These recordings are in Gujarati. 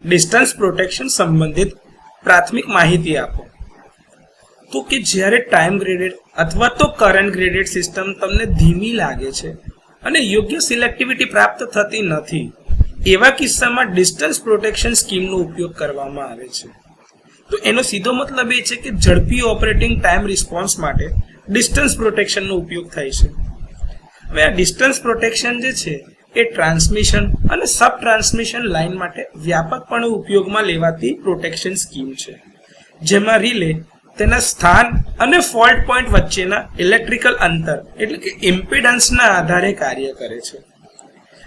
ડિસ્ટન્સ પ્રોટેક્શન સંબંધિત પ્રાથમિક માહિતી આપો. તો કે જ્યારે ટાઈમ ગ્રેડેડ અથવા તો કરંટ ગ્રેડેડ સિસ્ટમ તમને ધીમી લાગે છે અને યોગ્ય સિલેક્ટિવિટી પ્રાપ્ત થતી નથી, એવા કિસ્સામાં ડિસ્ટન્સ પ્રોટેક્શન સ્કીમનો ઉપયોગ કરવામાં આવે છે. તો એનો સીધો મતલબ એ છે કે ઝડપી ઓપરેટિંગ ટાઈમ રિસ્પોન્સ માટે ડિસ્ટન્સ પ્રોટેક્શનનો ઉપયોગ થાય છે. હવે આ ડિસ્ટન્સ પ્રોટેક્શન જે છે એ ટ્રાન્સમિશન અને સબ ટ્રાન્સમિશન લાઇન માટે વ્યાપકપણે ઉપયોગમાં લેવાતી પ્રોટેક્શન સ્કીમ છે, જેમાં રિલે તેના સ્થાન અને ફોલ્ટ પોઈન્ટ વચ્ચેના ઇલેક્ટ્રિકલ અંતર એટલે કે ઇમ્પિડન્સના આધારે કાર્ય કરે છે.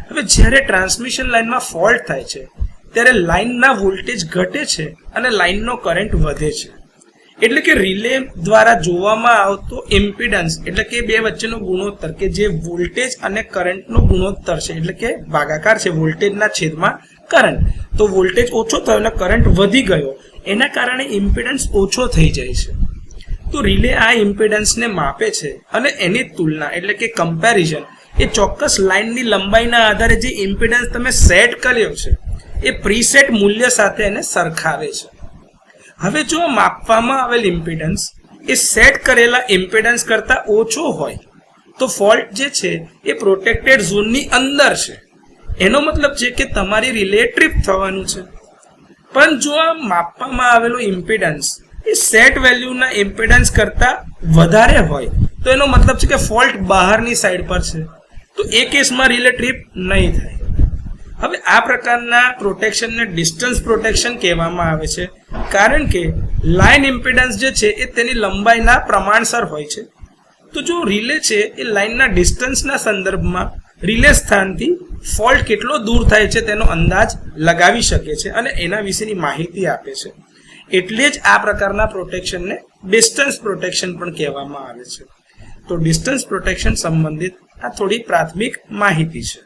હવે જ્યારે ટ્રાન્સમિશન લાઇનમાં ફોલ્ટ થાય છે ત્યારે લાઇનના વોલ્ટેજ ઘટે છે અને લાઇનનો કરંટ વધે છે. એટલે કે રિલે દ્વારા જોવામાં આવતો ઇમ્પિડન્સ એટલે કે બે વચ્ચેનો ગુણોત્તર કે જે વોલ્ટેજ અને કરંટનો ગુણોત્તર છે, એટલે કે ભાગાકાર છે વોલ્ટેજના છેદમાં કરંટ. તો વોલ્ટેજ ઓછો થયો અને કરંટ વધી ગયો, એના કારણે ઇમ્પિડન્સ ઓછો થઈ જાય છે. તો રિલે આ ઇમ્પિડન્સને માપે છે અને એની તુલના એટલે કે કમ્પેરિઝન એ ચોક્કસ લાઇનની લંબાઈના આધારે જે ઇમ્પિડન્સ તમે સેટ કર્યો છે એ પ્રીસેટ મૂલ્ય સાથે એને સરખાવે છે. હવે જો માપવામાં આવેલ ઇમ્પિડન્સ એ સેટ કરેલા ઇમ્પિડન્સ કરતાં ઓછો હોય તો ફોલ્ટ જે છે એ પ્રોટેક્ટેડ ઝોનની અંદર છે. એનો મતલબ છે કે તમારી રિલે ટ્રિપ થવાનું છે. પણ જો આ માપવામાં આવેલો ઇમ્પિડન્સ એ સેટ વેલ્યુના ઇમ્પિડન્સ કરતાં વધારે હોય તો એનો મતલબ છે કે ફોલ્ટ બહારની સાઈડ પર છે, તો એ કેસમાં રિલે ટ્રિપ નહીં થાય. હવે આ પ્રકારના પ્રોટેક્શનને ડિસ્ટન્સ પ્રોટેક્શન કહેવામાં આવે છે, કારણ કે લાઇન ઇમ્પિડન્સ જે છે એ તેની લંબાઈના પ્રમાણસર હોય છે. તો જો રિલે છે એ લાઇનના ડિસ્ટન્સના સંદર્ભમાં રિલે સ્થાનથી ફોલ્ટ કેટલો દૂર થાય છે તેનો અંદાજ લગાવી શકે છે અને એના વિશેની માહિતી આપે છે. એટલે જ આ પ્રકારના પ્રોટેક્શનને ડિસ્ટન્સ પ્રોટેક્શન પણ કહેવામાં આવે છે. તો ડિસ્ટન્સ પ્રોટેક્શન સંબંધિત આ થોડી પ્રાથમિક માહિતી છે.